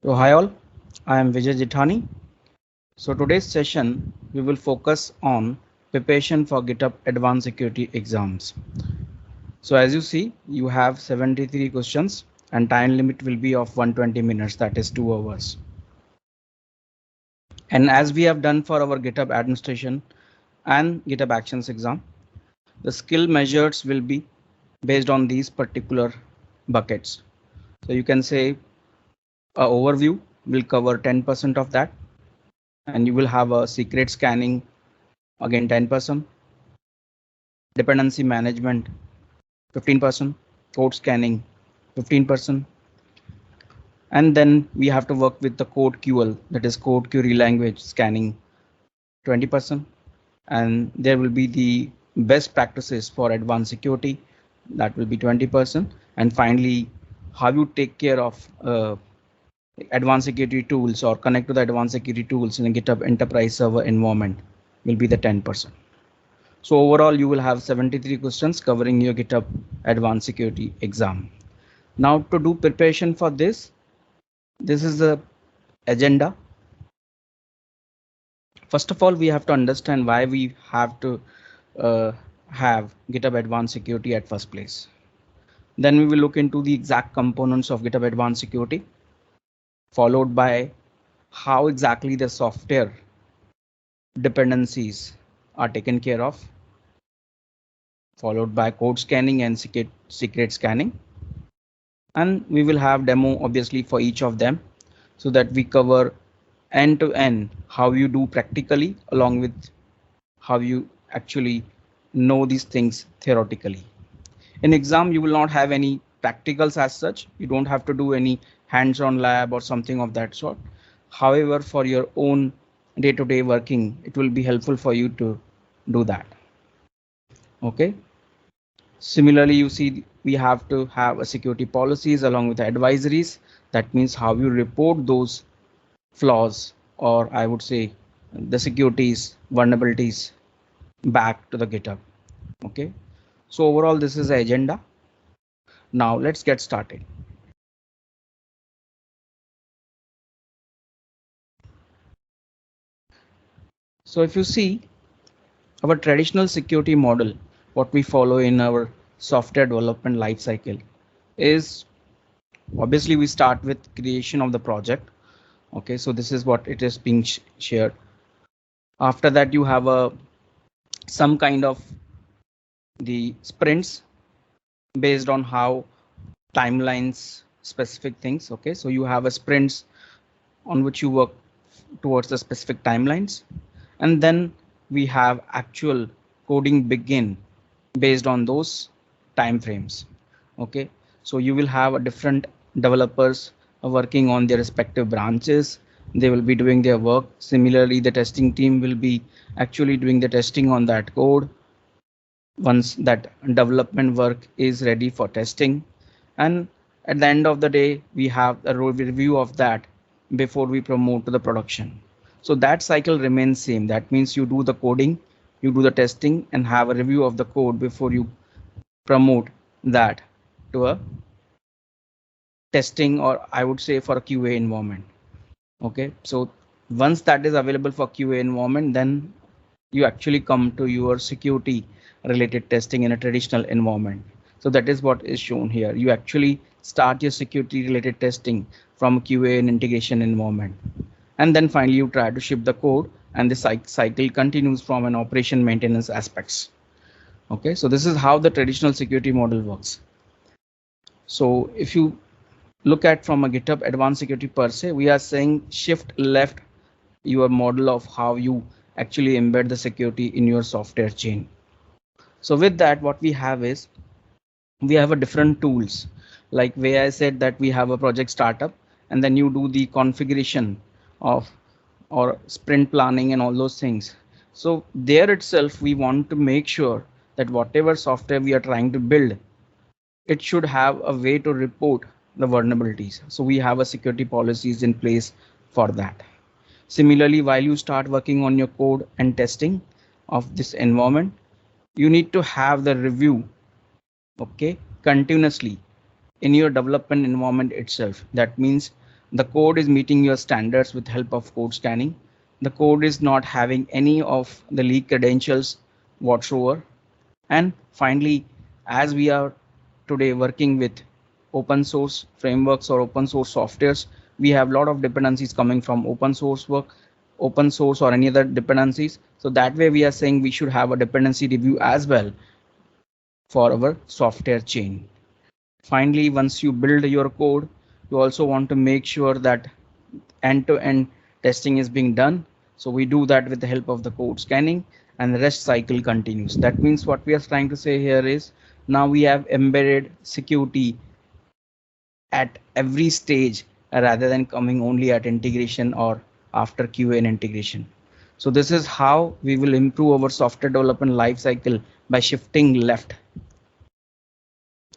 So hi all, I am Vijay Jithani. So today's session we will focus on preparation for GitHub Advanced Security exams. So as you see, you have 73 questions and time limit will be of 120 minutes, that is 2 hours. And as we have done for our GitHub administration and GitHub Actions exam, the skill measures will be based on these particular buckets. So you can say a overview will cover 10% of that, and you will have a secret scanning, again 10%, dependency management 15%, code scanning 15%, and then we have to work with the CodeQL, that is code query language scanning 20%, and there will be the best practices for advanced security, that will be 20%, and finally how you take care of advanced security tools or connect to the advanced security tools in a GitHub enterprise server environment will be the 10%. So overall, you will have 73 questions covering your GitHub Advanced Security exam. Now to do preparation for this is the agenda. First of all, we have to understand why we have to have GitHub Advanced Security at first place. Then we will look into the exact components of GitHub Advanced Security, followed by how exactly the software dependencies are taken care of, followed by code scanning and secret scanning. And we will have demo obviously for each of them so that we cover end to end how you do practically along with how you actually know these things theoretically. In exam, you will not have any practicals as such. You don't have to do any hands-on lab or something of that sort. However, for your own day-to-day working, it will be helpful for you to do that. Okay. Similarly, you see we have to have a security policies along with the advisories. That means how you report those flaws, or I would say the securities vulnerabilities back to the GitHub. Okay, so overall this is the agenda. Now let's get started. So if you see our traditional security model, what we follow in our software development lifecycle is obviously we start with creation of the project. Okay, so this is what it is being shared. After that, you have some kind of the sprints based on how timelines specific things. Okay, so you have a sprints on which you work towards the specific timelines, and then we have actual coding begin based on those time frames. Okay, so you will have a different developers working on their respective branches. They will be doing their work. Similarly, the testing team will be actually doing the testing on that code once that development work is ready for testing, and at the end of the day we have a review of that before we promote to the production. So that cycle remains same. That means you do the coding, you do the testing, and have a review of the code before you promote that to a testing, or I would say for a QA environment. Okay, so once that is available for QA environment, then you actually come to your security related testing in a traditional environment. So that is what is shown here. You actually start your security related testing from QA and integration environment, and then finally you try to ship the code, and the cycle continues from an operation maintenance aspects. Okay, so this is how the traditional security model works. So if you look at from a GitHub Advanced Security per se, we are saying shift left your model of how you actually embed the security in your software chain. So with that, what we have is we have a different tools, like where I said that we have a project startup, and then you do the configuration of or sprint planning and all those things. So there itself, we want to make sure that whatever software we are trying to build, it should have a way to report the vulnerabilities. So we have a security policies in place for that. Similarly, while you start working on your code and testing of this environment, you need to have the review, okay, continuously in your development environment itself. That means The code is meeting your standards with help of code scanning. The code is not having any of the leak credentials whatsoever. And finally, as we are today working with open source frameworks or open source softwares, we have a lot of dependencies coming from open source work, open source or any other dependencies. So that way we are saying we should have a dependency review as well for our software chain. Finally, once you build your code, you also want to make sure that end-to-end testing is being done. So we do that with the help of the code scanning, and the rest cycle continues. That means what we are trying to say here is now we have embedded security at every stage rather than coming only at integration or after QA and integration. So this is how we will improve our software development lifecycle by shifting left.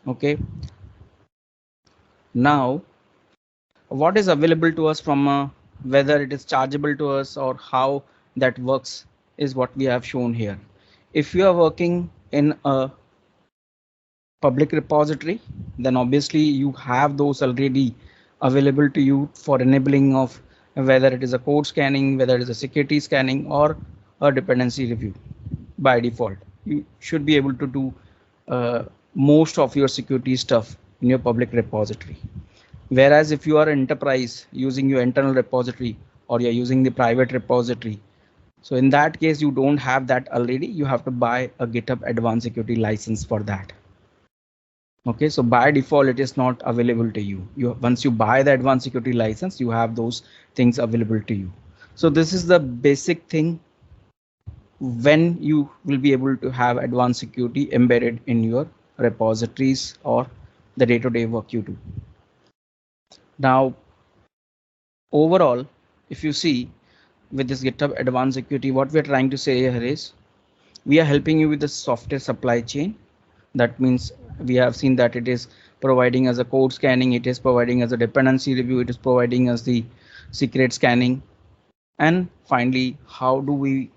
Okay. Now, what is available to us from whether it is chargeable to us or how that works is what we have shown here. If you are working in a public repository, then obviously you have those already available to you for enabling of whether it is a code scanning, whether it is a security scanning or a dependency review. By default, you should be able to do most of your security stuff in your public repository. Whereas if you are an enterprise using your internal repository or you're using the private repository, so in that case you don't have that already, you have to buy a GitHub Advanced Security license for that. Okay, so by default it is not available to you. Once you buy the Advanced Security license, you have those things available to you. So this is the basic thing when you will be able to have advanced security embedded in your repositories or the day-to-day work you do. Now, overall, if you see with this GitHub Advanced Security, what we're trying to say here is we are helping you with the software supply chain. That means we have seen that it is providing us a code scanning, it is providing us a dependency review, it is providing us the secret scanning. And finally, how do we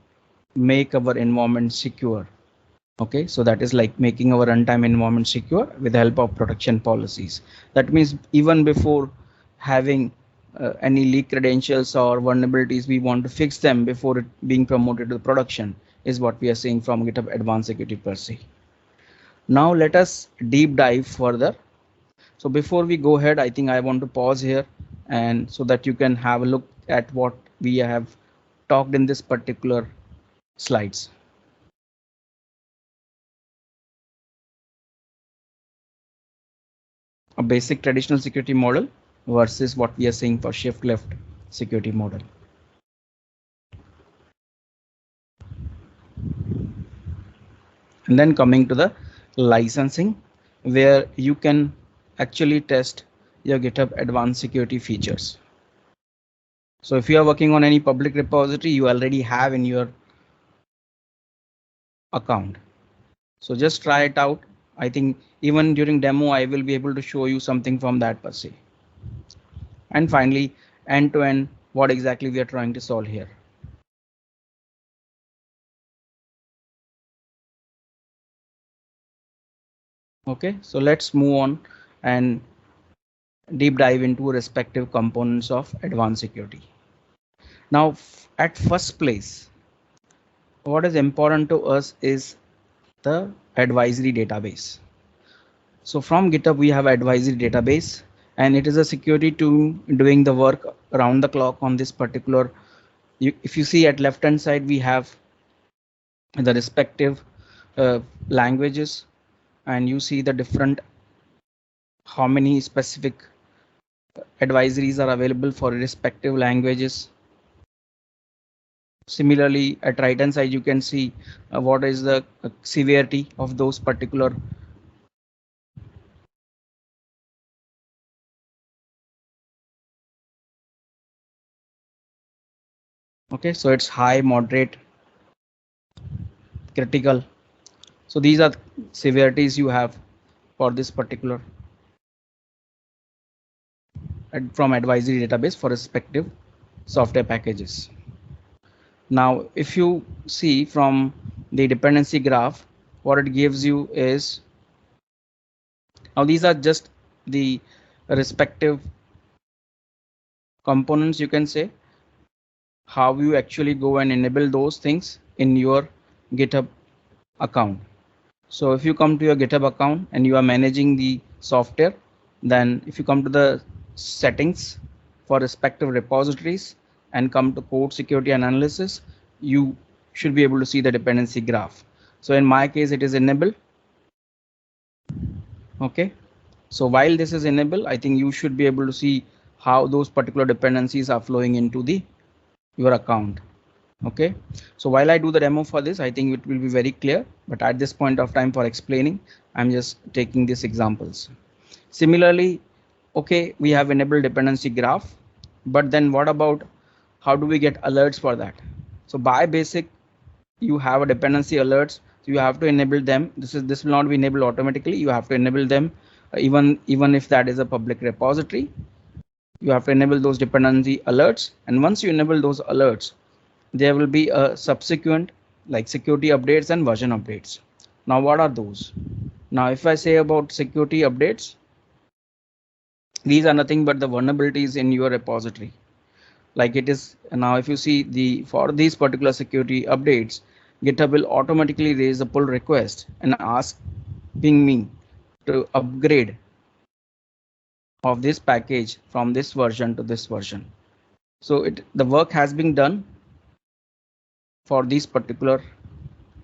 make our environment secure? Okay, so that is like making our runtime environment secure with the help of protection policies. That means even before having any leak credentials or vulnerabilities, we want to fix them before it being promoted to production is what we are saying from GitHub Advanced Security per se. Now let us deep dive further. So before we go ahead, I think I want to pause here and so that you can have a look at what we have talked in this particular slides. A basic traditional security model versus what we are seeing for shift left security model. And then coming to the licensing, where you can actually test your GitHub Advanced Security features. So if you are working on any public repository, you already have in your account. So just try it out. I think even during demo, I will be able to show you something from that per se. And finally, end to end, what exactly we are trying to solve here. Okay, so let's move on and deep dive into respective components of advanced security. Now, at first place, what is important to us is the advisory database. So from GitHub, we have advisory database, and it is a security tool doing the work around the clock on this particular. If you see at left hand side, we have the respective languages, and you see the different how many specific advisories are available for respective languages. Similarly, at right hand side, you can see what is the severity of those particular. Okay, so it's high, moderate, critical. So these are severities you have for this particular from advisory database for respective software packages. Now, if you see from the dependency graph, what it gives you is now these are just the respective components, you can say, how you actually go and enable those things in your GitHub account. So if you come to your GitHub account and you are managing the software, then if you come to the settings for respective repositories and come to code security and analysis, you should be able to see the dependency graph. So in my case, it is enabled. Okay. So while this is enabled, I think you should be able to see how those particular dependencies are flowing into your account. Okay, so while I do the demo for this, I think it will be very clear, but at this point of time for explaining, I'm just taking these examples. Similarly, okay, we have enabled dependency graph, but then what about how do we get alerts for that? So by basic, you have a dependency alerts, so you have to enable them. This will not be enabled automatically. You have to enable them, even if that is a public repository. You have to enable those dependency alerts, and once you enable those alerts, there will be a subsequent like security updates and version updates. Now what are those? Now if I say about security updates, these are nothing but the vulnerabilities in your repository. Like it is now, if you see for these particular security updates, GitHub will automatically raise a pull request and asking me to upgrade of this package from this version to this version. So the work has been done for these particular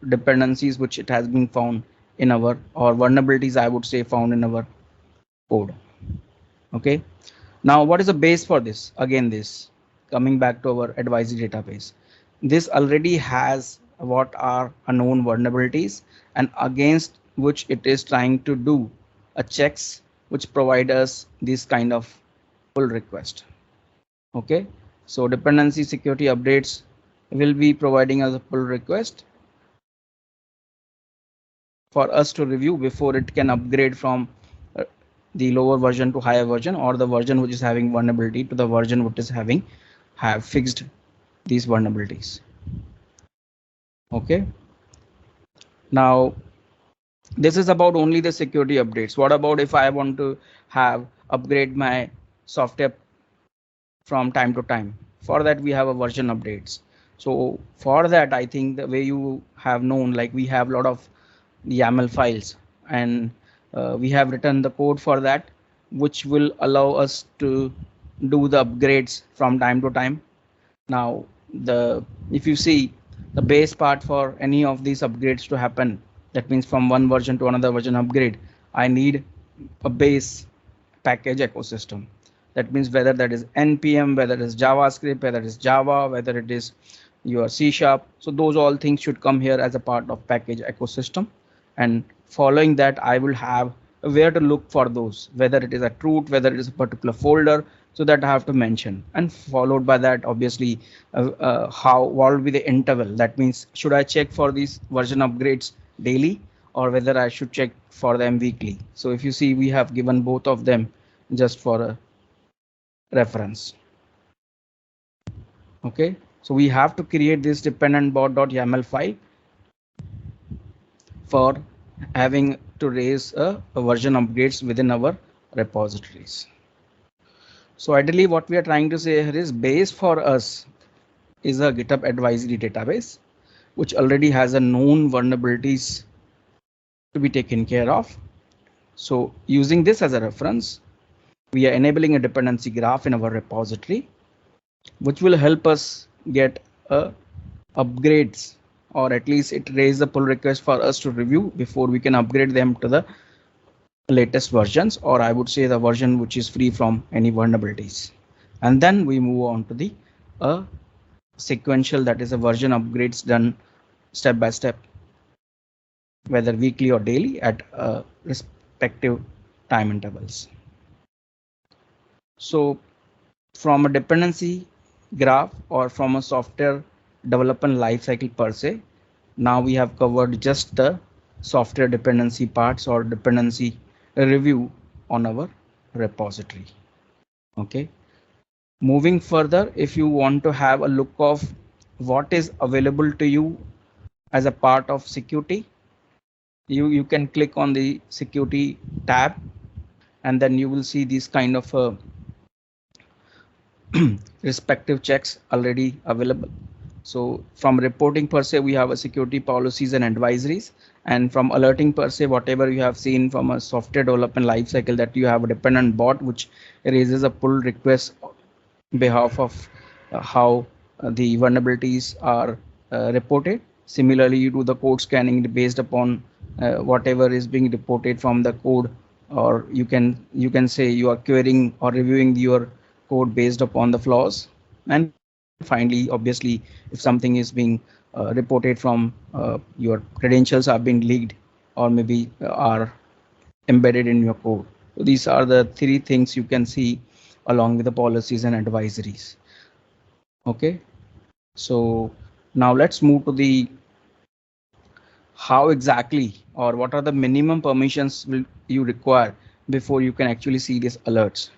dependencies which it has been found in our, or vulnerabilities I would say, found in our code. Okay, now what is the base for this? Again, this coming back to our advisory database, this already has what are unknown vulnerabilities and against which it is trying to do a checks which provide us this kind of pull request. Okay, so dependency security updates will be providing us a pull request for us to review before it can upgrade from the lower version to higher version, or the version which is having vulnerability to the version which is have fixed these vulnerabilities. Okay, now this is about only the security updates. What about if I want to have upgrade my software from time to time? For that we have a version updates. So for that, I think the way you have known, like we have a lot of YAML files, and we have written the code for that, which will allow us to do the upgrades from time to time. Now, if you see the base part for any of these upgrades to happen, that means from one version to another version upgrade, I need a base package ecosystem. That means whether that is npm, whether it is JavaScript, whether it is Java, whether it is your C#. So those all things should come here as a part of package ecosystem. And following that, I will have where to look for those, whether it is a root, whether it is a particular folder, so that I have to mention. And followed by that, obviously, what will be the interval? That means should I check for these version upgrades daily, or whether I should check for them weekly? So if you see, we have given both of them just for a reference. Okay, so we have to create this dependent bot.yaml file for having to raise a version upgrades within our repositories. So ideally what we are trying to say here is base for us is a GitHub advisory database, which already has a known vulnerabilities to be taken care of. So using this as a reference, we are enabling a dependency graph in our repository, which will help us get upgrades, or at least it raises a pull request for us to review before we can upgrade them to the latest versions, or I would say the version which is free from any vulnerabilities. And then we move on to the sequential, that is a version upgrades done step by step, whether weekly or daily at respective time intervals. So from a dependency graph or from a software development lifecycle per se, now we have covered just the software dependency parts or dependency review on our repository. Okay, moving further, if you want to have a look of what is available to you as a part of security, you can click on the security tab, and then you will see these kind of respective checks already available. So from reporting per se, we have a security policies and advisories, and from alerting per se, whatever you have seen from a software development lifecycle, that you have a dependent bot which raises a pull request behalf of how the vulnerabilities are reported. Similarly, you do the code scanning based upon whatever is being reported from the code, or you can say you are querying or reviewing your code based upon the flaws. And finally, obviously, if something is being reported from your credentials are being leaked or maybe are embedded in your code. So these are the three things you can see along with the policies and advisories. Okay, so now let's move to the how exactly or what are the minimum permissions will you require before you can actually see these alerts.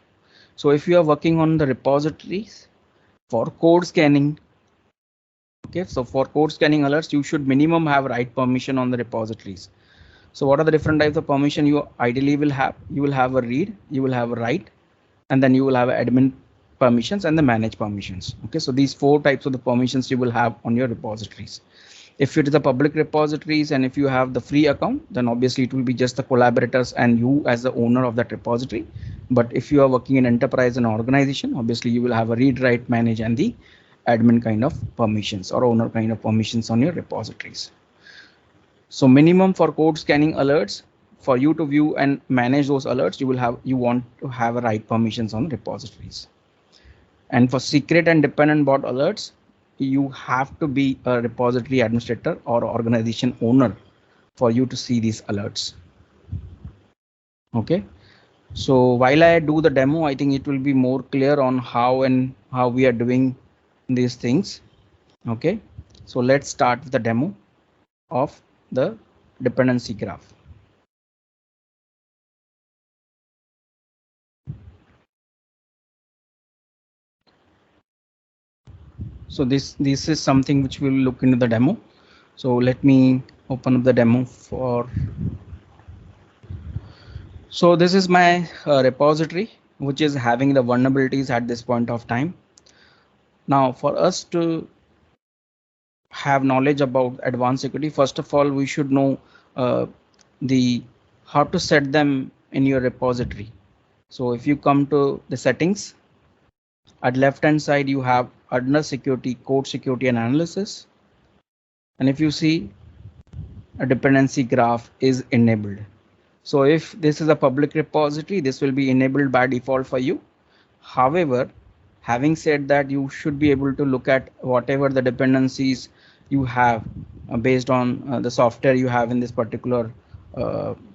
So if you are working on the repositories for code scanning, okay, so for code scanning alerts, you should minimum have write permission on the repositories. So what are the different types of permission you ideally will have? You will have a read, you will have a write, and then you will have admin permissions and the manage permissions. Okay, so these four types of the permissions you will have on your repositories. If it is a public repositories and if you have the free account, then obviously it will be just the collaborators and you as the owner of that repository. But if you are working in enterprise and organization, obviously you will have a read, write, manage and the admin kind of permissions or owner kind of permissions on your repositories. So minimum for code scanning alerts, for you to view and manage those alerts, you want to have a write permissions on repositories. And for secret and dependent bot alerts, you have to be a repository administrator or organization owner for you to see these alerts. Okay, so while I do the demo, I think it will be more clear on how we are doing these things. Okay, so let's start with the demo of the dependency graph. So this is something which we'll look into the demo. So let me open up the demo for. So this is my repository, which is having the vulnerabilities at this point of time. Now for us to have knowledge about advanced security, first of all, we should know the how to set them in your repository. So if you come to the settings, at left hand side you have under security, code security and analysis, and if you see a dependency graph is enabled. So if this is a public repository, this will be enabled by default for you. However, having said that, you should be able to look at whatever the dependencies you have based on the software you have in this particular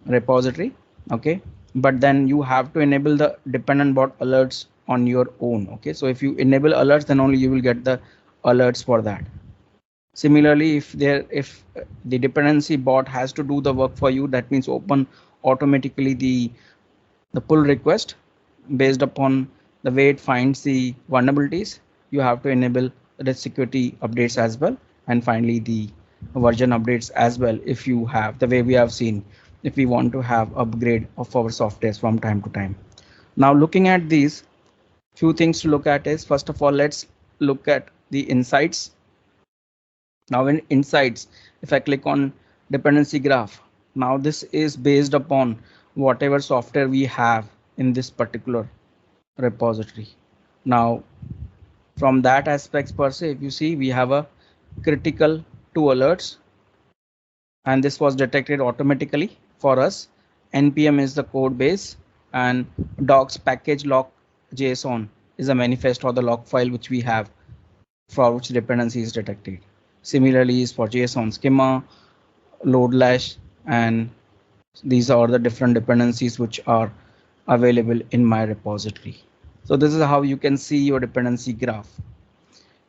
repository. Okay, but then you have to enable the dependent bot alerts on your own. Okay, so if you enable alerts, then only you will get the alerts for that. Similarly, if the dependency bot has to do the work for you, that means open automatically the pull request based upon the way it finds the vulnerabilities. You have to enable the security updates as well, and finally the version updates as well. If you have the way we have seen, if we want to have upgrade of our softwares from time to time. Now looking at these, few things to look at is, first of all, let's look at the insights. Now in insights, if I click on dependency graph, now this is based upon whatever software we have in this particular repository. Now from that aspects per se, if you see, we have a critical 2 alerts, and this was detected automatically for us. NPM is the code base, and docs package lock JSON is a manifest or the log file which we have for which dependency is detected. Similarly is for JSON schema, load lash, and these are the different dependencies which are available in my repository. So this is how you can see your dependency graph.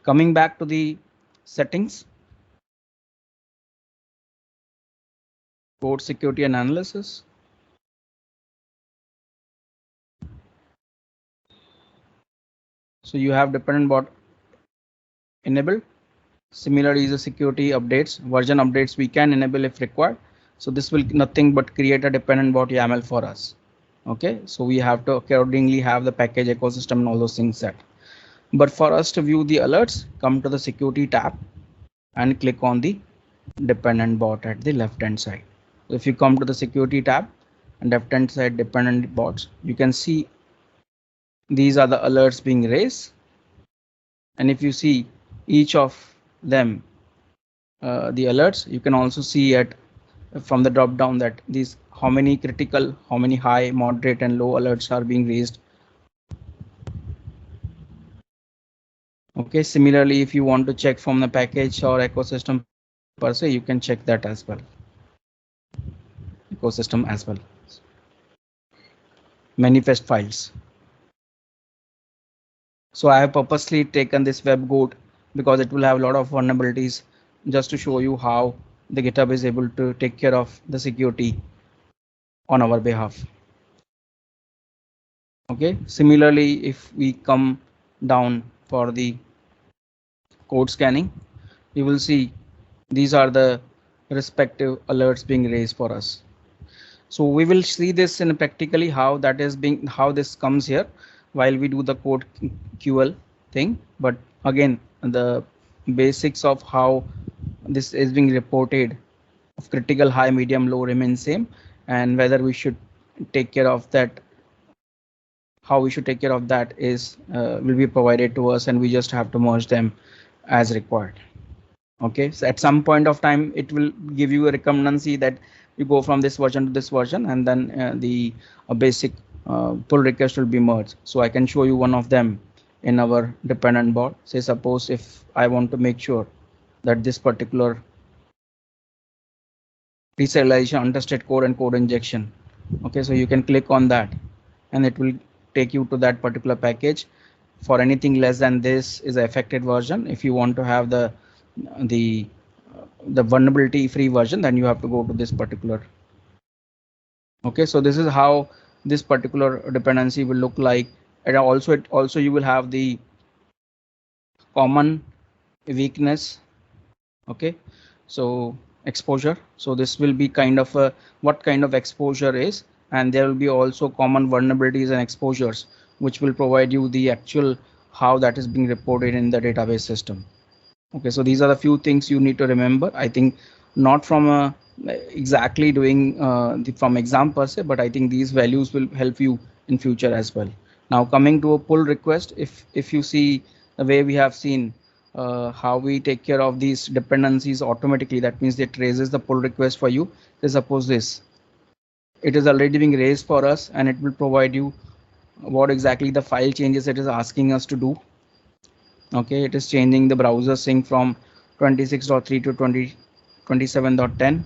Coming back to the settings, code security and analysis. So you have dependent bot enabled. Similarly is the security updates, version updates we can enable if required. So this will nothing but create a dependent bot YAML for us. Okay, so we have to accordingly have the package ecosystem and all those things set. But for us to view the alerts, come to the security tab and click on the dependent bot at the left hand side. If you come to the security tab and left hand side dependent bots, you can see these are the alerts being raised. And if you see each of them, the alerts, you can also see at from the drop down that these how many critical, how many high, moderate and low alerts are being raised. Okay, similarly, if you want to check from the package or ecosystem per se, you can check that as well. Ecosystem as well. Manifest files. So I have purposely taken this web code because it will have a lot of vulnerabilities, just to show you how the GitHub is able to take care of the security on our behalf. Okay, similarly, if we come down for the code scanning, you will see these are the respective alerts being raised for us. So we will see this in practically how that is being, how this comes here while we do the CodeQL thing. But again, the basics of how this is being reported of critical, high, medium, low remain same, and whether we should take care of that, how we should take care of that is will be provided to us, and we just have to merge them as required. Okay, so at some point of time it will give you a redundancy that you go from this version to this version, and then the basic pull request will be merged. So I can show you one of them in our dependent bot. Say suppose if I want to make sure that this particular deserialization, understate code and code injection. Okay, so you can click on that and it will take you to that particular package. For anything less than this is the affected version. If you want to have the vulnerability free version, then you have to go to this particular. Okay, so this is how this particular dependency will look like. And also you will have the common weakness. Okay, so exposure. So this will be kind of a what kind of exposure is, and there will be also common vulnerabilities and exposures, which will provide you the actual how that is being reported in the database system. Okay, so these are the few things you need to remember. I think not from exactly doing from exam per se, but I think these values will help you in future as well. Now coming to a pull request, if you see the way we have seen how we take care of these dependencies automatically, that means it raises the pull request for you. So suppose this, it is already being raised for us, and it will provide you what exactly the file changes it is asking us to do. Okay, it is changing the browser sync from 26.3 to 27.10,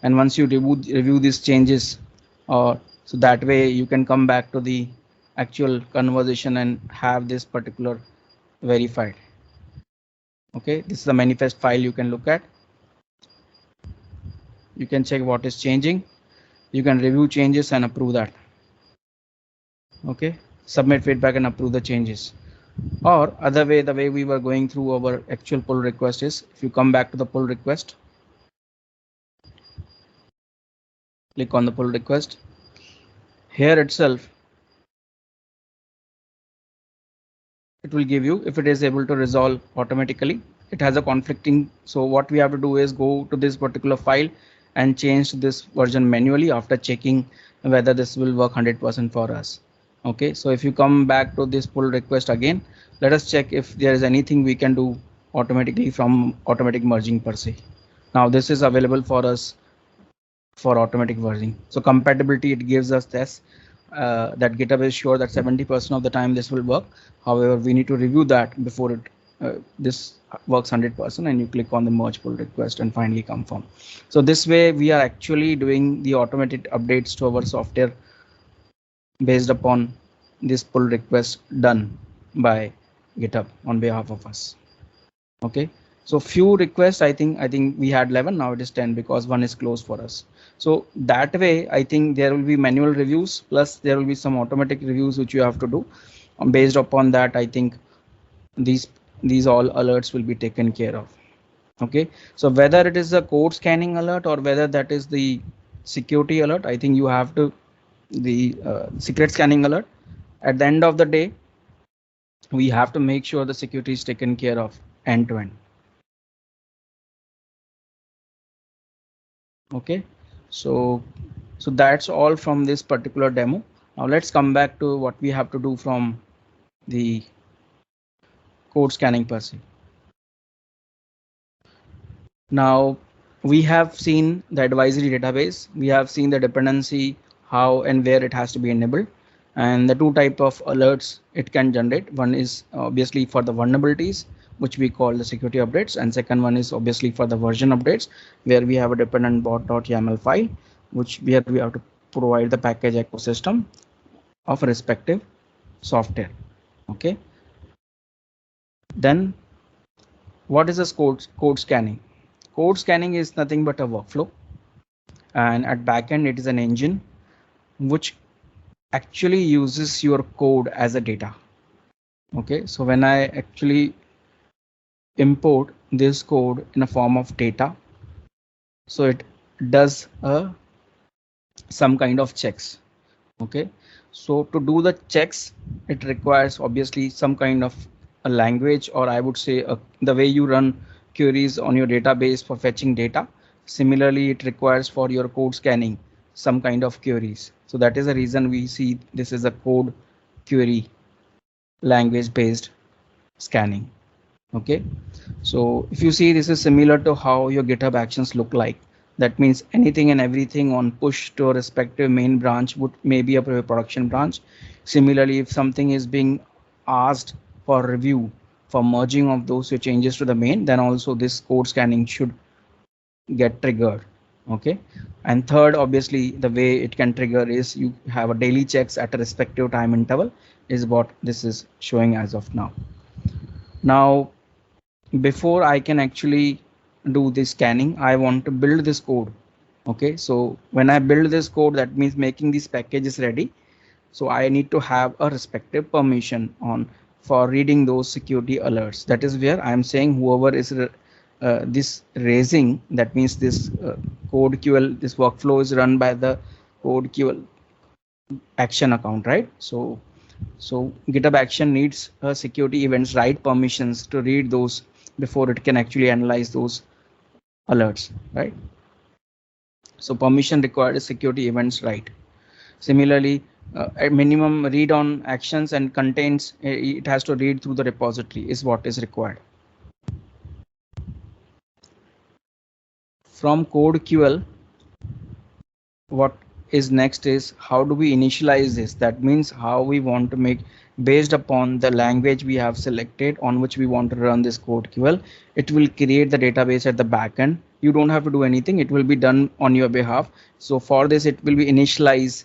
and once you review these changes, so that way you can come back to the actual conversation and have this particular verified. Okay, this is the manifest file you can look at. You can check what is changing. You can review changes and approve that. Okay, submit feedback and approve the changes. Or other way, the way we were going through our actual pull request is, if you come back to the pull request, click on the pull request. Here itself, it will give you if it is able to resolve automatically. It has a conflicting. So what we have to do is go to this particular file and change this version manually after checking whether this will work 100% for us. Okay, so if you come back to this pull request again, let us check if there is anything we can do automatically from automatic merging per se. Now this is available for us for automatic merging. So compatibility, it gives us this that GitHub is sure that 70% of the time this will work. However, we need to review that before it this works 100%, and you click on the merge pull request and finally confirm. So this way we are actually doing the automated updates to our software based upon this pull request done by GitHub on behalf of us. Okay, so few requests, I think we had 11, now it is 10 because one is closed for us. So that way I think there will be manual reviews plus there will be some automatic reviews which you have to do. Based upon that, I think these all alerts will be taken care of. Okay, so whether it is a code scanning alert or whether that is the security alert, I think you have to the secret scanning alert. At the end of the day, we have to make sure the security is taken care of end to end. Okay, so that's all from this particular demo. Now let's come back to what we have to do from the code scanning per se. Now we have seen the advisory database, we have seen the dependency, how and where it has to be enabled, and the two type of alerts it can generate. One is obviously for the vulnerabilities, which we call the security updates, and second one is obviously for the version updates, where we have a dependent bot.yaml file, which where we have to provide the package ecosystem of respective software. Okay, then what is this code scanning? Code scanning is nothing but a workflow, and at backend it is an engine which actually uses your code as a data. Okay, so when I actually import this code in a form of data, so it does some kind of checks. Okay, so to do the checks, it requires obviously some kind of a language, or I would say the way you run queries on your database for fetching data. Similarly, it requires for your code scanning some kind of queries. So that is the reason we see this is a code query language based scanning. Okay, so if you see, this is similar to how your GitHub actions look like. That means anything and everything on push to a respective main branch would maybe a production branch. Similarly, if something is being asked for review for merging of those changes to the main, then also this code scanning should get triggered. Okay, and third, obviously the way it can trigger is you have a daily checks at a respective time interval, is what this is showing as of now. Now before I can actually do this scanning, I want to build this code. Okay, so when I build this code, that means making these packages ready. So I need to have a respective permission on for reading those security alerts. That is where I'm saying whoever is this raising, that means this CodeQL, this workflow is run by the CodeQL action account, right? So GitHub action needs security events write permissions to read those before it can actually analyze those alerts, right? So permission required is security events write. Similarly, a minimum read on actions and contains, it has to read through the repository is what is required. From CodeQL, what is next is how do we initialize this? That means how we want to make, based upon the language we have selected on which we want to run this CodeQL, it will create the database at the backend. You don't have to do anything, it will be done on your behalf. So for this, it will be initialized.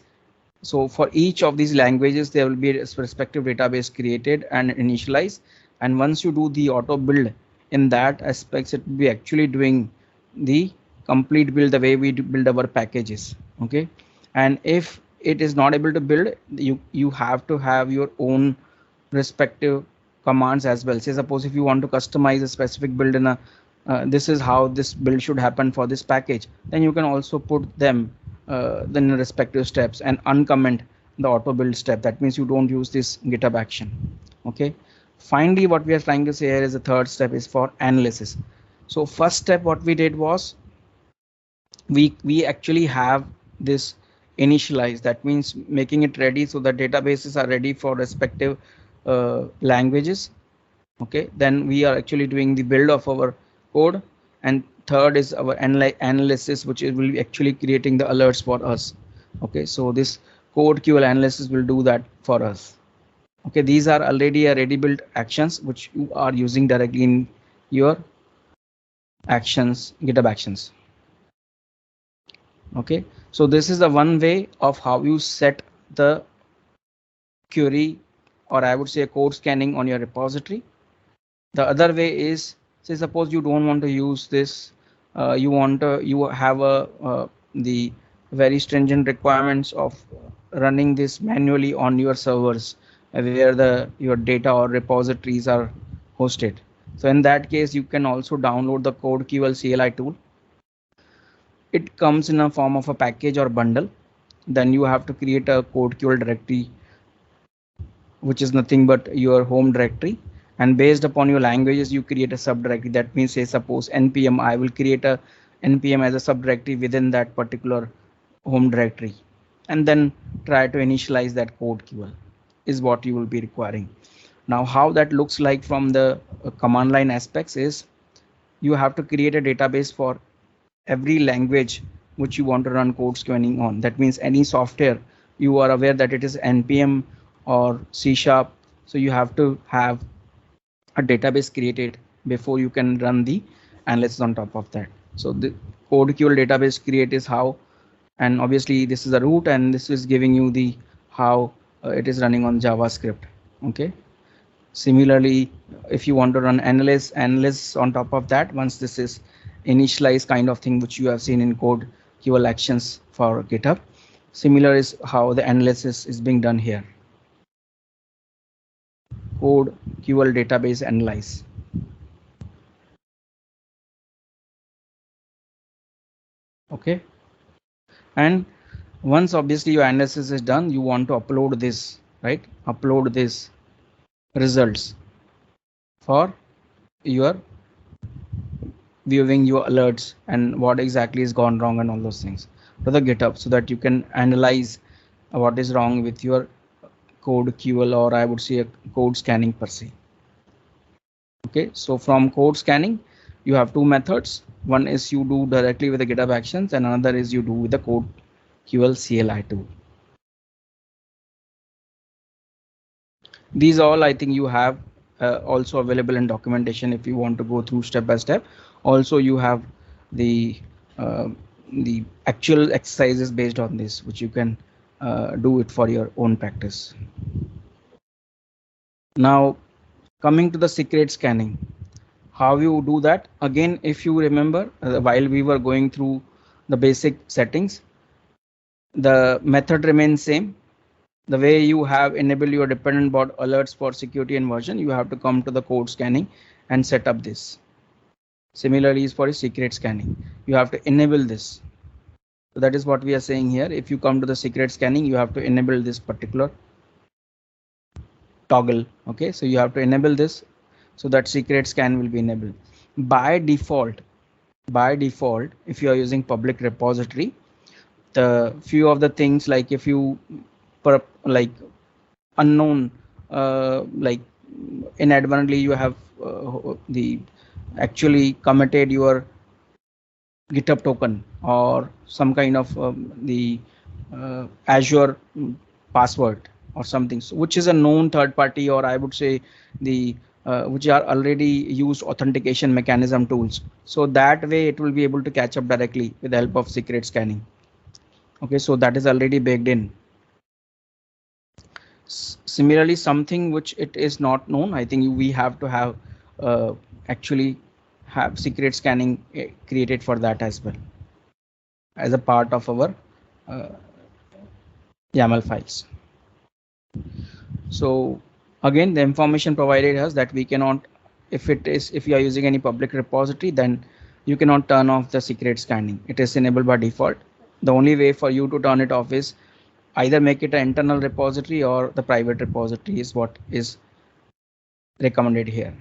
So for each of these languages, there will be a respective database created and initialized. And once you do the auto build in that aspects, it will be actually doing the complete build the way we build our packages. Okay, and if it is not able to build, you have to have your own respective commands as well. Say suppose if you want to customize a specific build in a this is how this build should happen for this package, then you can also put them then the respective steps and uncomment the auto build step. That means you don't use this GitHub action. Okay, finally what we are trying to say here is the third step is for analysis. So first step what we did was we actually have this initialized, that means making it ready so that databases are ready for respective languages. Okay, then we are actually doing the build of our code, and third is our analysis, which will be actually creating the alerts for us. Okay, so this CodeQL analysis will do that for us. Okay, these are already ready built actions which you are using directly in your actions, GitHub actions. Okay, so this is the one way of how you set the query, or I would say code scanning on your repository. The other way is, say suppose you don't want to use this, you have the very stringent requirements of running this manually on your servers where your data or repositories are hosted. So in that case, you can also download the CodeQL CLI tool. It comes in a form of a package or bundle. Then you have to create a CodeQL directory which is nothing but your home directory, and based upon your languages you create a subdirectory. That means, say suppose npm, I will create a npm as a subdirectory within that particular home directory, and then try to initialize that CodeQL is what you will be requiring. Now how that looks like from the command line aspects is, you have to create a database for every language which you want to run code scanning on. That means any software you are aware that it is npm or C#, so you have to have a database created before you can run the analysis on top of that. So the CodeQL database create is how, and obviously this is a root, and this is giving you the how it is running on JavaScript. Okay. Similarly, if you want to run analysis on top of that, once this is initialized kind of thing, which you have seen in CodeQL actions for GitHub, similar is how the analysis is being done here. CodeQL database analyze. Okay. And once obviously your analysis is done, you want to upload this, right? Upload this results for your viewing your alerts and what exactly is gone wrong and all those things to the GitHub, so that you can analyze what is wrong with your CodeQL, or I would say a code scanning per se. Okay, so from code scanning, you have two methods. One is you do directly with the GitHub actions, and another is you do with the CodeQL CLI tool. These all I think you have also available in documentation if you want to go through step by step. Also, you have the actual exercises based on this, which you can do it for your own practice. Now, coming to the secret scanning, how you do that? Again, if you remember, while we were going through the basic settings, the method remains same. The way you have enabled your dependent bot alerts for security and version, you have to come to the code scanning and set up this. Similarly is for secret scanning, you have to enable this. So that is what we are saying here. If you come to the secret scanning, you have to enable this particular toggle. Okay, so you have to enable this so that secret scan will be enabled. By default, if you are using public repository, the few of the things, like if you like unknown, like inadvertently you have the actually committed your GitHub token or some kind of the Azure password or something, so which is a known third party, or I would say the which are already used authentication mechanism tools. So that way it will be able to catch up directly with the help of secret scanning. Okay, so that is already baked in. Similarly, something which it is not known, I think we have to have actually have secret scanning created for that as well as a part of our YAML files. So again, the information provided us that we cannot, if you are using any public repository, then you cannot turn off the secret scanning. It is enabled by default. The only way for you to turn it off is either make it an internal repository or the private repository is what is recommended here.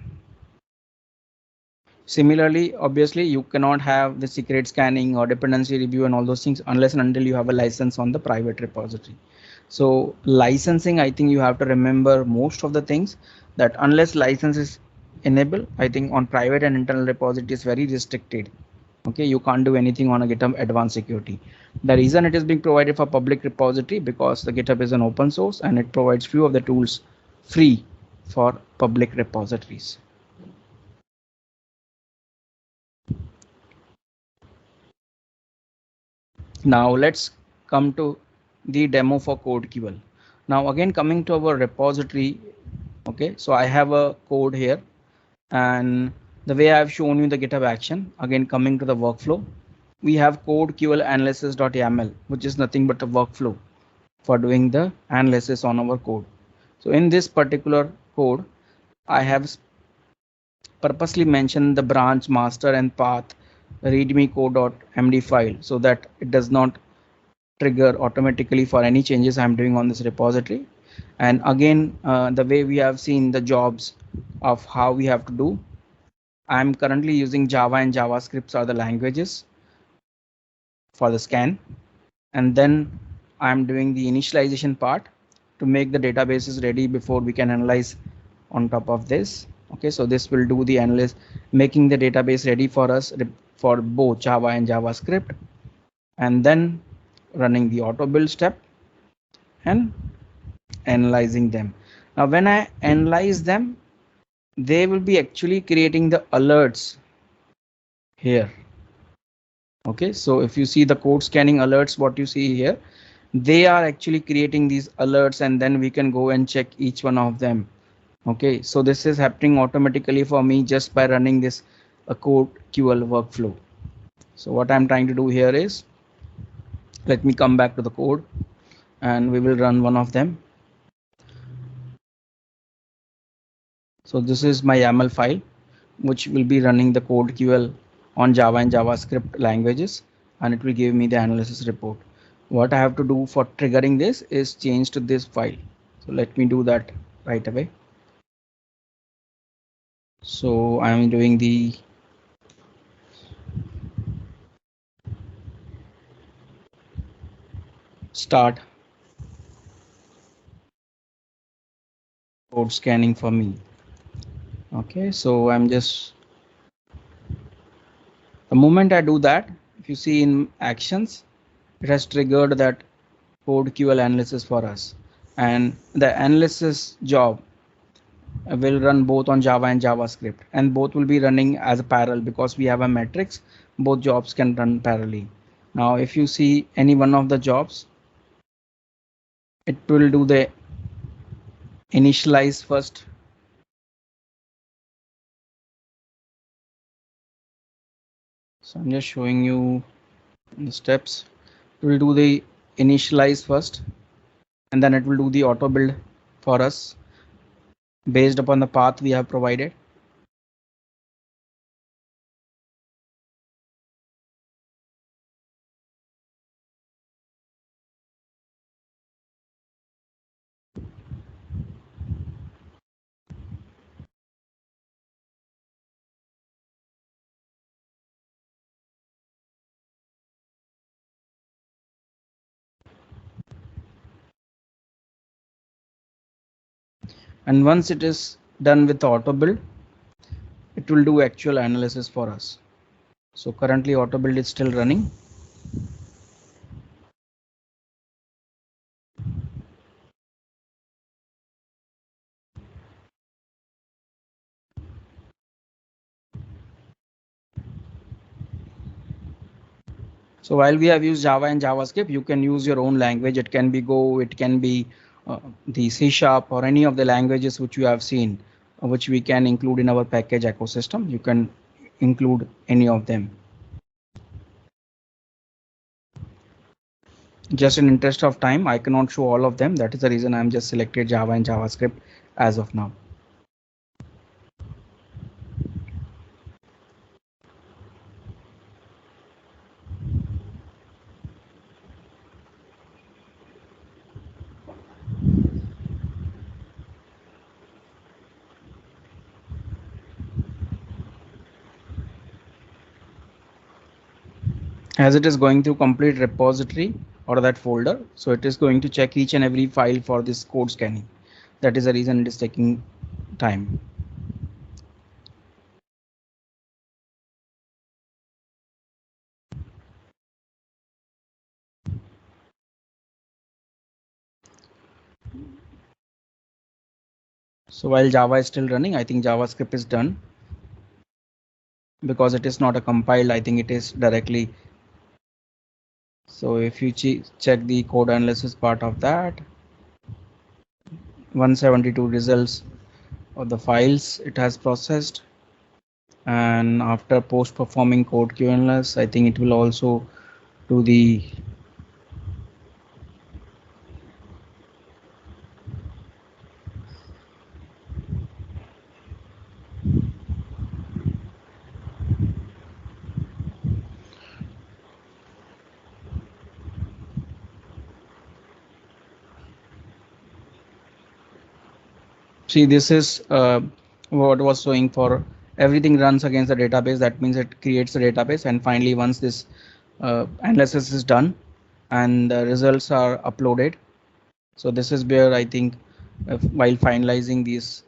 Similarly, obviously you cannot have the secret scanning or dependency review and all those things unless and until you have a license on the private repository. So licensing, I think you have to remember most of the things, that unless license is enabled, I think on private and internal repository is very restricted. Okay, you can't do anything on a GitHub Advanced Security. The reason it is being provided for public repository, because the GitHub is an open source and it provides few of the tools free for public repositories. Now let's come to the demo for CodeQL. Now again, coming to our repository. Okay, so I have a code here, and the way I've shown you the GitHub action, again coming to the workflow, we have CodeQL analysis.yaml, which is nothing but a workflow for doing the analysis on our code. So in this particular code, I have purposely mentioned the branch master and path readme code.md file so that it does not trigger automatically for any changes I'm doing on this repository. And again, the way we have seen the jobs of how we have to do, I'm currently using Java and JavaScript are the languages for the scan. And then I'm doing the initialization part to make the databases ready before we can analyze on top of this. Okay, so this will do the analysis, making the database ready for us for both Java and JavaScript, and then running the auto build step and analyzing them. Now, when I analyze them, they will be actually creating the alerts here. Okay, so if you see the code scanning alerts, what you see here, they are actually creating these alerts, and then we can go and check each one of them. Okay, so this is happening automatically for me just by running this CodeQL workflow. So what I'm trying to do here is, let me come back to the code and we will run one of them. So this is my YAML file, which will be running the CodeQL on Java and JavaScript languages, and it will give me the analysis report. What I have to do for triggering this is change to this file. So let me do that right away. So I'm doing the start code scanning for me. Okay, so I'm just, the moment I do that, if you see in actions, it has triggered that CodeQL analysis for us, and the analysis job will run both on Java and JavaScript, and both will be running as a parallel because we have a matrix. Both jobs can run parallelly. Now, if you see any one of the jobs, it will do the initialize first. So I'm just showing you the steps. It will do the initialize first, and then it will do the auto build for us based upon the path we have provided. And once it is done with the auto build, it will do actual analysis for us. So currently auto build is still running. So while we have used Java and JavaScript, you can use your own language. It can be Go, it can be the C# or any of the languages which you have seen, which we can include in our package ecosystem. You can include any of them. Just in interest of time, I cannot show all of them. That is the reason I'm just selected Java and JavaScript as of now. As it is going through complete repository or that folder, so it is going to check each and every file for this code scanning. That is the reason it is taking time. So while Java is still running, I think JavaScript is done because it is not a compiled. I think it is directly. So if you check the code analysis part of that, 172 results of the files it has processed, and after post performing CodeQL analysis, I think it will also do the See, this is what was showing for everything runs against the database. That means it creates a database, and finally once this analysis is done and the results are uploaded. So this is where I think while finalizing these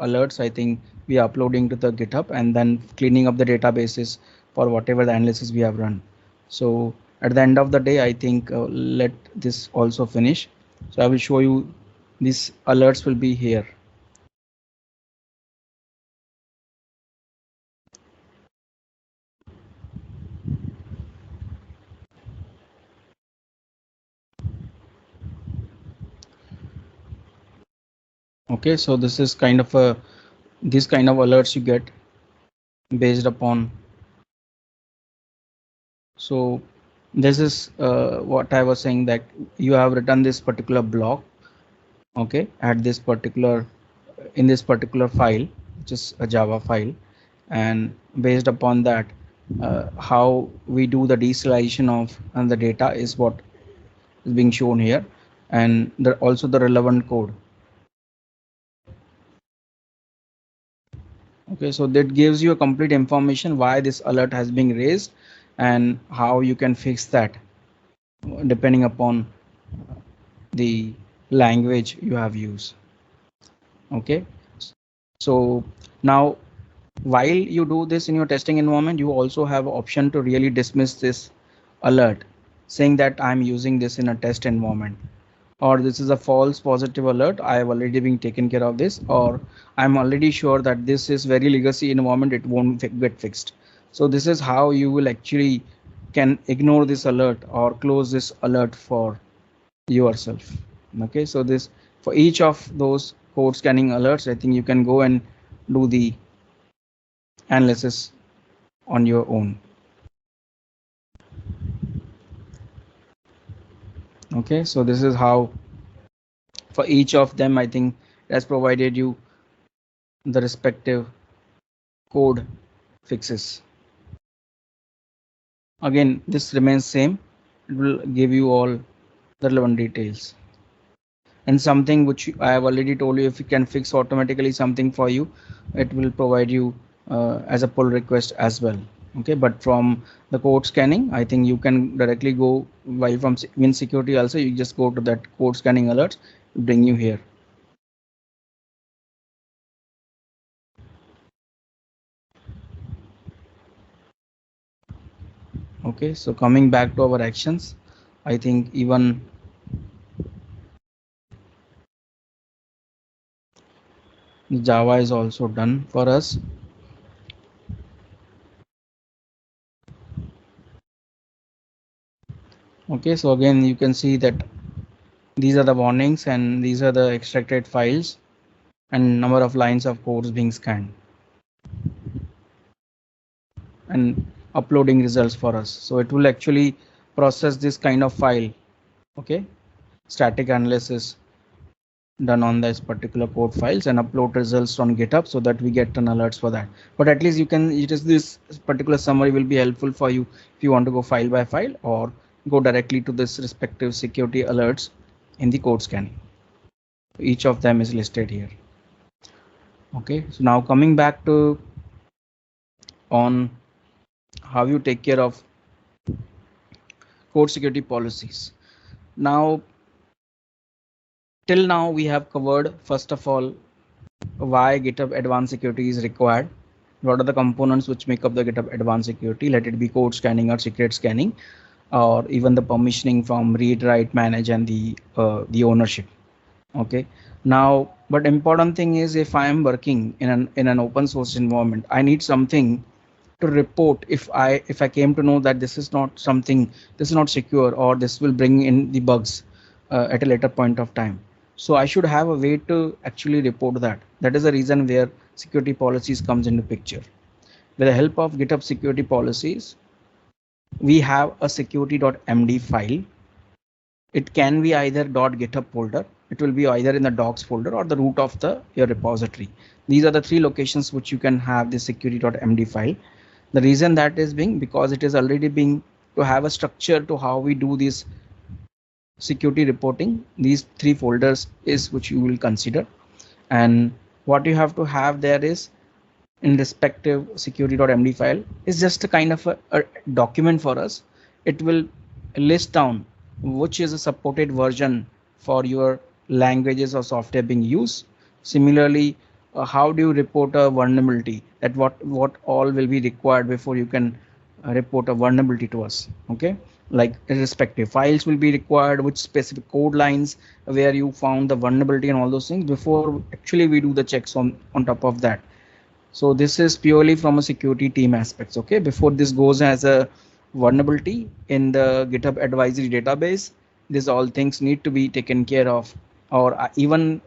alerts, I think we are uploading to the GitHub and then cleaning up the databases for whatever the analysis we have run. So at the end of the day, I think let this also finish. So I will show you these alerts will be here. Okay, so this is kind of a this kind of alerts you get based upon. So this is what I was saying, that you have written this particular block, okay, at this particular in this particular file, which is a Java file, and based upon that, how we do the deserialization of the data is what is being shown here, and also the relevant code. Okay, so that gives you a complete information why this alert has been raised and how you can fix that depending upon the language you have used. Okay, so now while you do this in your testing environment, you also have option to really dismiss this alert saying that I'm using this in a test environment, or this is a false positive alert, I have already been taken care of this, or I'm already sure that this is very legacy environment, it won't get fixed. So this is how you will actually can ignore this alert or close this alert for yourself. Okay, so this for each of those code scanning alerts, I think you can go and do the analysis on your own. Okay, so this is how for each of them I think it has provided you the respective code fixes. Again, this remains same, it will give you all the relevant details. And something which I have already told you, if you can fix automatically something for you, it will provide you as a pull request as well. Okay, but from the code scanning, I think you can directly go, while from Win Security also, you just go to that code scanning alerts, bring you here. Okay, so coming back to our actions, I think even Java is also done for us. Okay, so again you can see that these are the warnings and these are the extracted files and number of lines of codes being scanned and uploading results for us. So it will actually process this kind of file. Okay, static analysis done on this particular code files and upload results on GitHub so that we get an alerts for that. But at least you can, it is this particular summary will be helpful for you if you want to go file by file or go directly to this respective security alerts in the code scanning. Each of them is listed here. Okay, so now coming back to on how you take care of code security policies. Now, till now we have covered, first of all, why GitHub Advanced Security is required. What are the components which make up the GitHub Advanced Security? Let it be code scanning or secret scanning, or even the permissioning from read, write, manage, and the ownership. Okay. Now, but important thing is, if I am working in an open source environment, I need something to report if I came to know that this is not something, this is not secure, or this will bring in the bugs at a later point of time. So I should have a way to actually report that. That is the reason where security policies comes into picture. With the help of GitHub security policies, we have a security.md file. It can be either .github folder, it will be either in the docs folder or the root of your repository. These are the three locations which you can have the security.md file. The reason that is being because it is already being to have a structure to how we do this security reporting. These three folders is which you will consider, And what you have to have there is in respective security.md file is just a kind of a document for us. It will list down which is a supported version for your languages or software being used. Similarly, how do you report a vulnerability, that what all will be required before you can report a vulnerability to us. Okay, like respective files will be required, which specific code lines where you found the vulnerability and all those things before actually we do the checks on top of that. So this is purely from a security team aspects. Okay, before this goes as a vulnerability in the GitHub advisory database, these all things need to be taken care of. Or even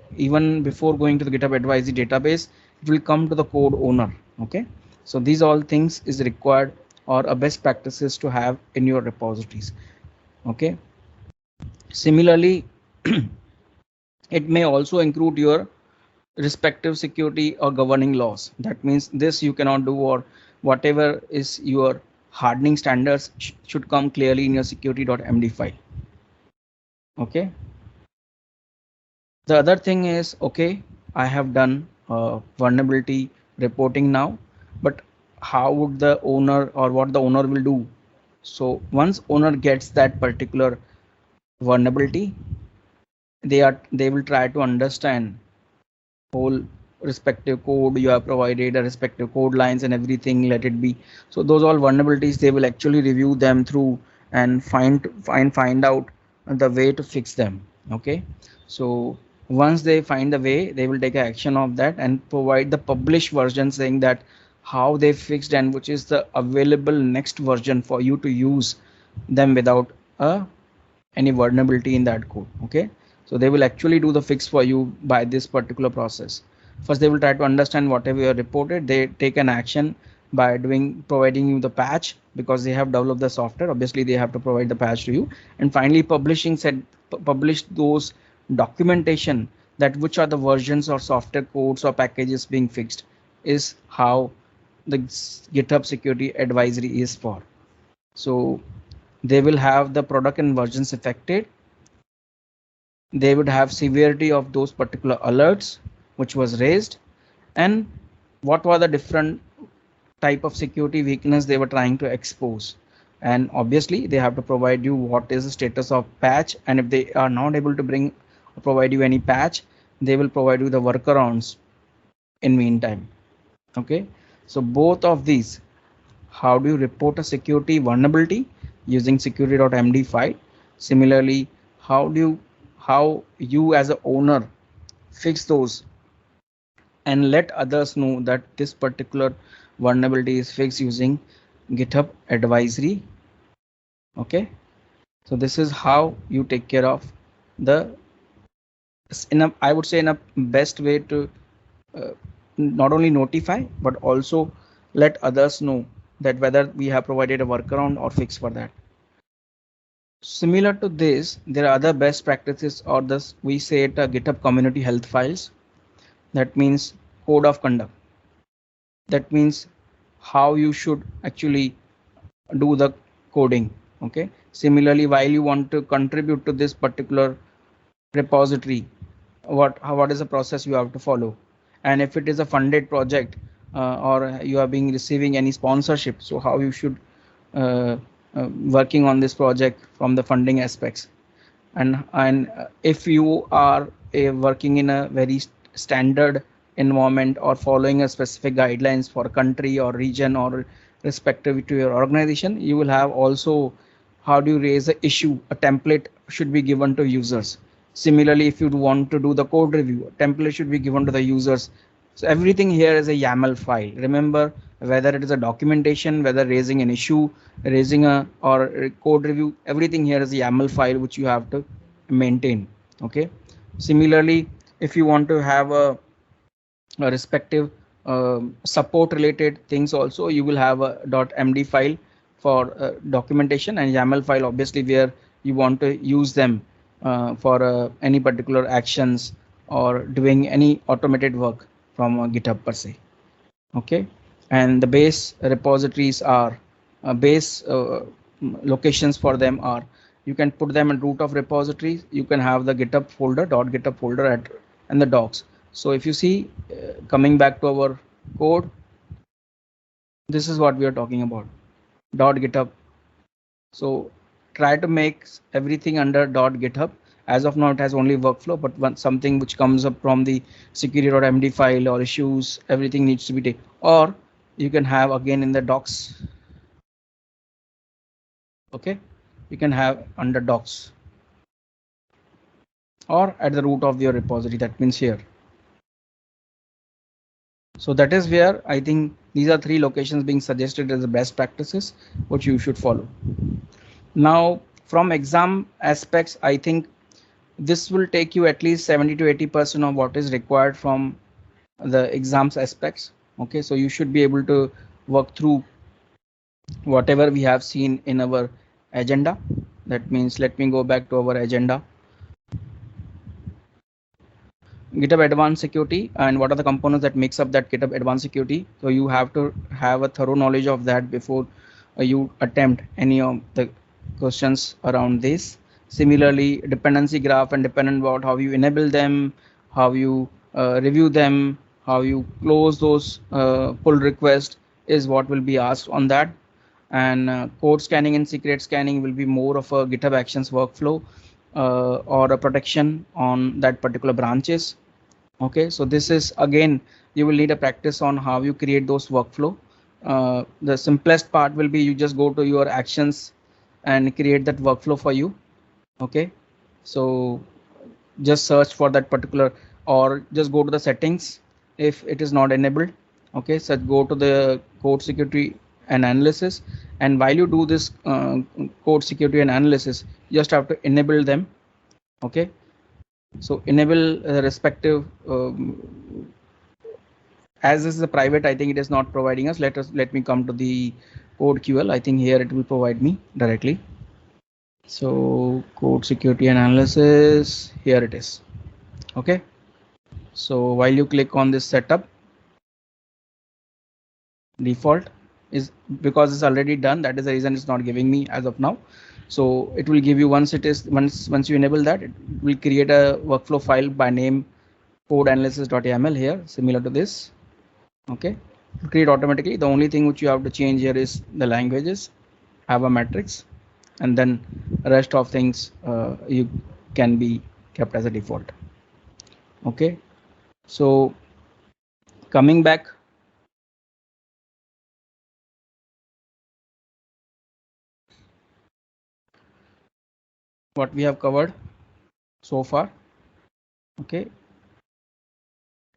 before going to the GitHub advisory database, it will come to the code owner. Okay, so these all things is required or a best practices to have in your repositories. Okay, similarly, it may also include your respective security or governing laws. That means this you cannot do, or whatever is your hardening standards should come clearly in your security.md file. Okay, the other thing is, okay, I have done vulnerability reporting now, but how would the owner or what the owner will do? So once owner gets that particular vulnerability, they will try to understand whole respective code you have provided, a respective code lines and everything, let it be. So those all vulnerabilities, they will actually review them through and find out the way to fix them. Okay, so once they find the way, they will take action of that and provide the published version saying that how they fixed and which is the available next version for you to use them without any vulnerability in that code. Okay, so they will actually do the fix for you by this particular process. First, they will try to understand whatever you have reported. They take an action by providing you the patch, because they have developed the software. Obviously, they have to provide the patch to you. And finally, publish those documentation that which are the versions or software codes or packages being fixed is how the GitHub security advisory is for. So they will have the product and versions affected. They would have severity of those particular alerts which was raised, and what were the different type of security weakness they were trying to expose. And obviously they have to provide you what is the status of patch, and if they are not able to provide you any patch, they will provide you the workarounds in meantime. Okay, so both of these, how do you report a security vulnerability using security.md file? Similarly, how you as a owner fix those and let others know that this particular vulnerability is fixed using GitHub advisory. Okay, so this is how you take care of the I would say in a best way to not only notify but also let others know that whether we have provided a workaround or fix for that. Similar to this, there are other best practices, or this we say it GitHub community health files. That means code of conduct. That means how you should actually do the coding. Okay, similarly, while you want to contribute to this particular repository, what is the process you have to follow, and if it is a funded project or you are receiving any sponsorship, so how you should working on this project from the funding aspects. And if you are working in a very standard environment or following a specific guidelines for country or region or respective to your organization, you will have also how do you raise an issue. A template should be given to users. Similarly, if you want to do the code review, a template should be given to the users. So everything here is a YAML file. Remember, whether it is a documentation, whether raising an issue, raising or a code review, everything here is a YAML file which you have to maintain. Okay. Similarly, if you want to have a respective support related things also, you will have a .md file for documentation, and YAML file obviously where you want to use them for any particular actions or doing any automated work from GitHub per se. Okay, and the base repositories are base locations for them are, you can put them in root of repositories. You can have the GitHub folder .github folder and the docs. So if you see, coming back to our code, this is what we are talking about, .github. So try to make everything under .github. As of now, it has only workflow, but when something which comes up from the security.md file or issues, everything needs to be taken. Or you can have again in the docs. Okay, you can have under docs or at the root of your repository. That means here. So that is where I think these are 3 locations being suggested as the best practices which you should follow. Now from exam aspects, I think this will take you at least 70 to 80% of what is required from the exams aspects. Okay, so you should be able to work through whatever we have seen in our agenda. That means let me go back to our agenda. GitHub Advanced Security, and what are the components that makes up that GitHub Advanced Security. So you have to have a thorough knowledge of that before you attempt any of the questions around this. Similarly, dependency graph and dependent bot, how you enable them, how you review them, how you close those pull requests is what will be asked on that. And code scanning and secret scanning will be more of a GitHub Actions workflow or a protection on that particular branches. Okay, so this is again, you will need a practice on how you create those workflow. The simplest part will be you just go to your actions and create that workflow for you. Okay, so just search for that particular, or just go to the settings if it is not enabled. Okay, so go to the code security and analysis, and while you do this code security and analysis, you just have to enable them. Okay, so enable respective as this is a private, I think it is not providing us. Let me come to the CodeQL. I think here it will provide me directly. So code security and analysis, here it is. Okay, so while you click on this setup, default is because it's already done. That is the reason it's not giving me as of now. So it will give you once you enable that, it will create a workflow file by name codeanalysis.yaml here, similar to this. Okay, create automatically. The only thing which you have to change here is the languages, have a matrix, and then rest of things you can be kept as a default. Okay, so coming back, what we have covered so far. Okay,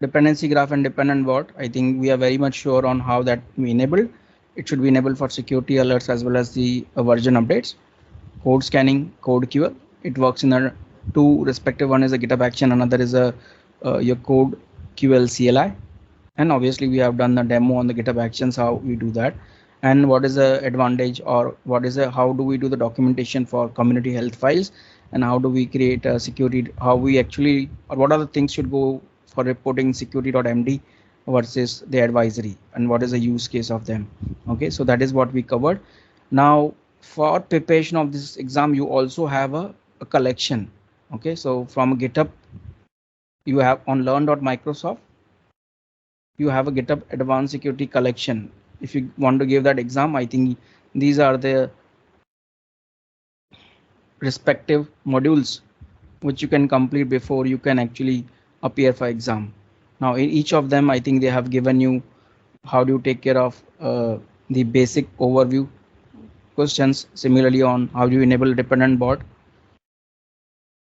dependency graph and dependent bot, I think we are very much sure on how that we enable. It should be enabled for security alerts as well as the version updates. Code scanning, CodeQL, it works in a 2 respective. One is a GitHub action, another is a your CodeQL CLI, and obviously we have done the demo on the GitHub actions how we do that, and what is the advantage, or what is how do we do the documentation for community health files, and how do we create a security, how we actually, or what are the things should go for reporting security.md versus the advisory, and what is the use case of them. Okay, so that is what we covered. Now for preparation of this exam, you also have a collection. Okay, so from GitHub, you have on learn.microsoft, you have a GitHub Advanced Security collection. If you want to give that exam, I think these are the respective modules which you can complete before you can actually appear for exam. Now in each of them, I think they have given you how do you take care of the basic overview questions. Similarly on how do you enable dependent bot,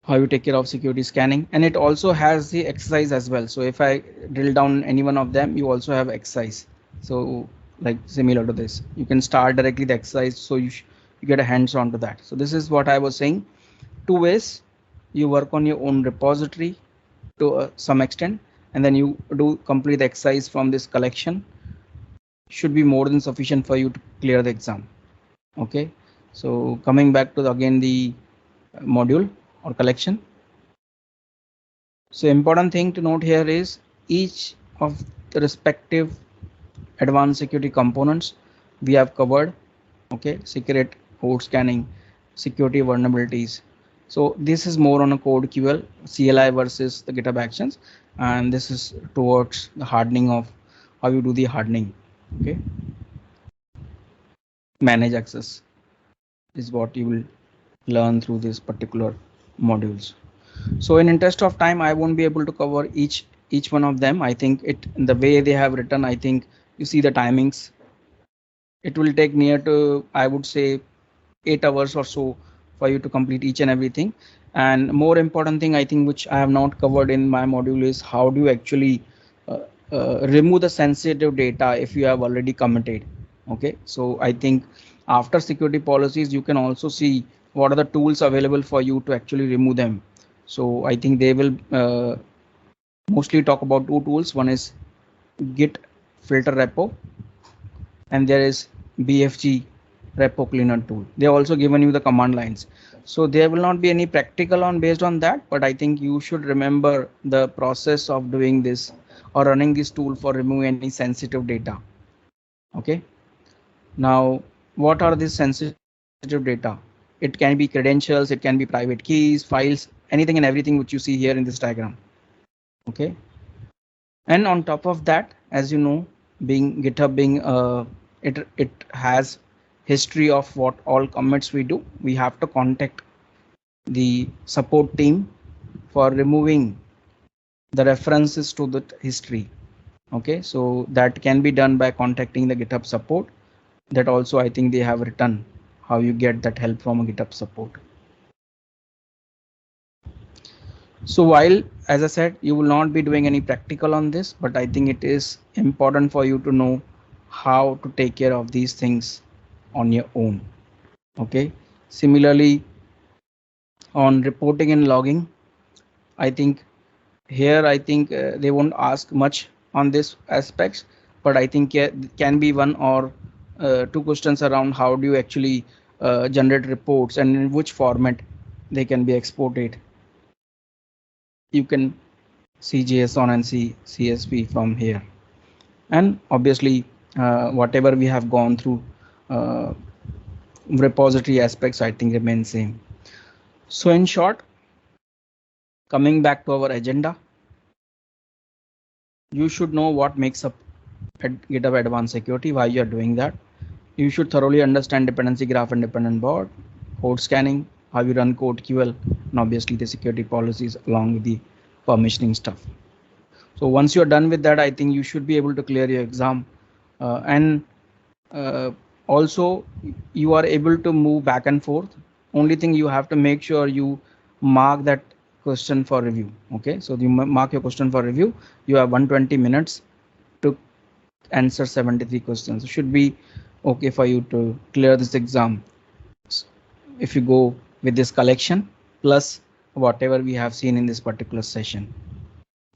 how you take care of security scanning, and it also has the exercise as well. So if I drill down any one of them, you also have exercise. So like similar to this, you can start directly the exercise, so you get a hands on to that. So this is what I was saying. 2 ways: you work on your own repository to some extent, and then you do complete the exercise from this collection. Should be more than sufficient for you to clear the exam. Okay, so coming back to again the module or collection. So important thing to note here is each of the respective advanced security components we have covered. Okay, secret, code scanning, security vulnerabilities, So this is more on a CodeQL CLI versus the GitHub Actions, and this is towards the hardening of how you do the hardening. Okay, manage access is what you will learn through these particular modules. So in interest of time, I won't be able to cover each one of them. I think it the way they have written, I think you see the timings. It will take near to, I would say, 8 hours or so for you to complete each and everything. And more important thing, I think, which I have not covered in my module is how do you actually remove the sensitive data if you have already committed. Okay, so I think after security policies, you can also see what are the tools available for you to actually remove them. So I think they will mostly talk about two tools. One is Git filter repo, and there is BFG repo cleaner tool. They also given you the command lines. So there will not be any practical on based on that, but I think you should remember the process of doing this or running this tool for removing any sensitive data. Okay. Now, what are these sensitive data? It can be credentials, it can be private keys, files, anything and everything which you see here in this diagram. Okay. And on top of that, as you know, being GitHub being it has history of what all commits we do. We have to contact the support team for removing the references to that history. Okay, so that can be done by contacting the GitHub support. That also I think they have written how you get that help from a GitHub support. So while, as I said, you will not be doing any practical on this, but I think it is important for you to know how to take care of these things on your own. Okay. Similarly, on reporting and logging, I think here they won't ask much on this aspects, but I think can be one or two questions around how do you actually generate reports and in which format they can be exported. You can see JSON and see CSV from here, and obviously whatever we have gone through repository aspects I think remain same. So in short, coming back to our agenda, you should know what makes up GitHub Advanced Security, why you are doing that. You should thoroughly understand dependency graph and dependent board, code scanning, how you run CodeQL, and obviously the security policies along with the permissioning stuff. So once you're done with that, I think you should be able to clear your exam, and also you are able to move back and forth. Only thing you have to make sure you mark that question for review. Okay, so you mark your question for review. You have 120 minutes to answer 73 questions. It should be okay for you to clear this exam if you go with this collection plus whatever we have seen in this particular session.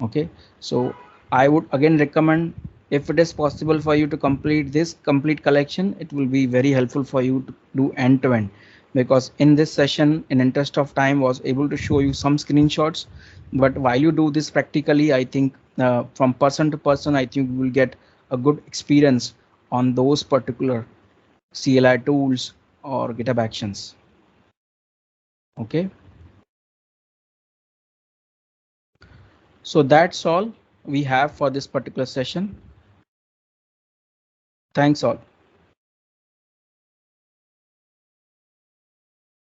Okay, so I would again recommend, if it is possible for you to complete this complete collection, it will be very helpful for you to do end to end, because in this session, in interest of time, was able to show you some screenshots, but while you do this practically, I think from person to person, I think you will get a good experience on those particular CLI tools or GitHub Actions. Okay, so that's all we have for this particular session. Thanks all.